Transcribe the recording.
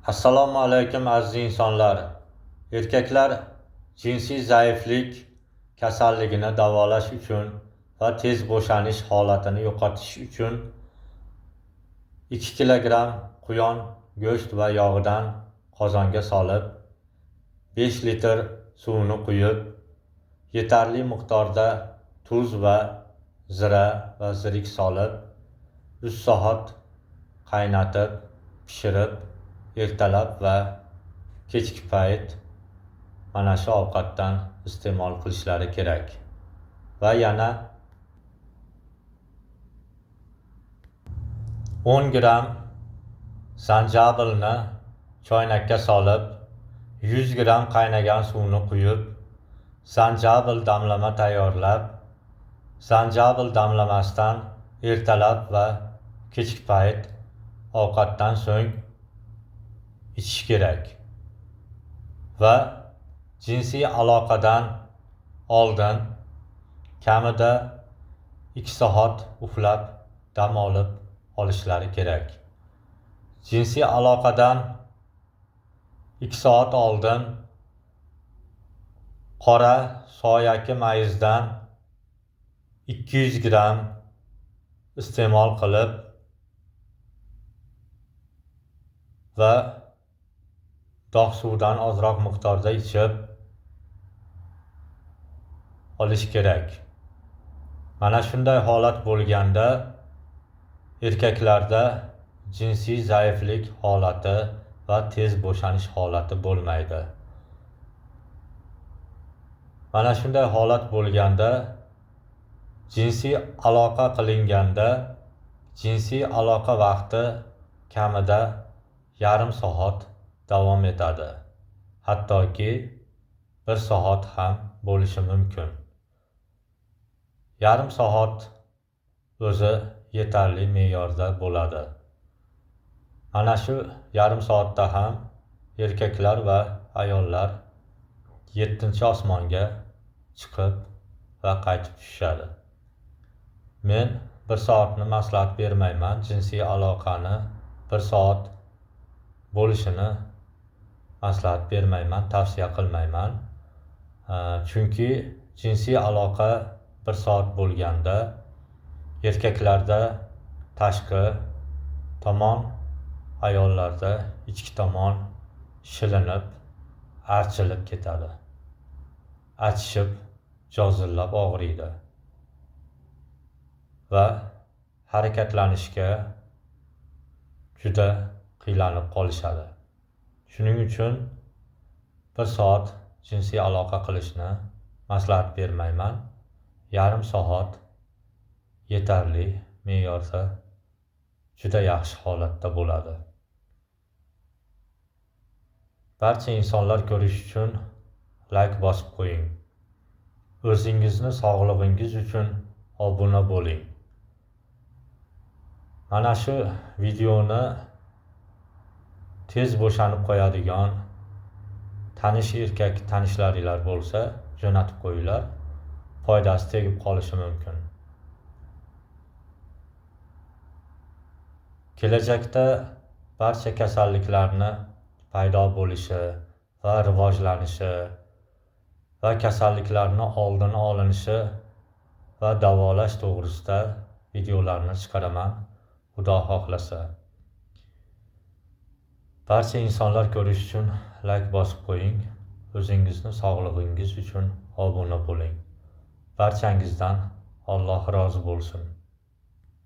Assalomu alaykum aziz insonlar. Erkaklar jinsiy zaiflik kasalligini davolash uchun va tez bo'shanish holatini yo'qotish uchun 2 kilogramm quyon go'sht va yog'idan qozonga solib 5 litr suvni quyib, yetarli miqdorda tuz va zira va zirik solib 3 soat qaynatib, pishirib, ertalab va kechki payt mana shu ovqatdan iste'mol qilishlari kerak. Va yana 10 gramm zanjabilni choynakka solib, 100 gramm qaynagan suvni quyib, zanjabil damlama tayyorlab, zanjabil damlamasdan ertalab va kechki payt ovqatdan so'ng ichish kerak. Va jinsiy aloqadan oldin kamida 2 soat uxlab dam olishlari kerak. Jinsiy aloqadan 2 soat oldin qora soyaki mayizdan 200 gramm iste'mol qilib va dog' suvdan ozroq miqdorda ichib olish kerak. Mana shunday holat bo'lganda erkaklarda jinsiy zaiflik holati va tez bo'shanish holati bo'lmaydi. Mana shunday holat bo'lganda jinsiy aloqa qilinganda jinsiy aloqa vaqti kamida yarim soat davom etadi. Hattoki 1 soat ham bo'lishi mumkin. Yarim soat o'zi yetarli me'yorda bo'ladi. Ana shu yarim soatda ham erkaklar va ayollar 7-chi osmonga chiqib va qaytib tushishadi. Men 1 soatni maslahat bermayman. Jinsiy aloqani 1 soat bo'lishini maslahat bermayman, tavsiya qilmayman. Chunki jinsiy aloqa 1 soat bo'lganda erkaklarda tashqi tomon, ayollarda ichki tomon shilinib, archilib ketadi. Achishib, jozillab og'riydi va harakatlanishga juda qiynalib qolishadi. Shuning uchun 1 soat jinsiy aloqa qilishni maslahat bermayman. Yarim soat yetarli me'yorda juda yaxshi holatda bo'ladi. Barcha insonlar ko'rish uchun like bosib qo'ying. O'zingizni sog'lig'ingiz uchun obuna bo'ling. Mana shu videoni tez bo'shanib qo'yadigan tanish erkak tanishlaringlar bo'lsa jo'natib qo'yinglar. Foydasi tegib qolishi mumkin. Kelajakda barcha kasalliklarni paydo bo'lishi va rivojlanishi va kasalliklarni oldini olinishi va davolash to'g'risida videolarni chiqaraman, Xudo xohlasa. Barcha insonlar ko'rish uchun like bosib qo'ying. O'zingizni sog'lig'ingiz uchun obuna bo'ling. Barchangizdan Alloh rozi bo'lsin.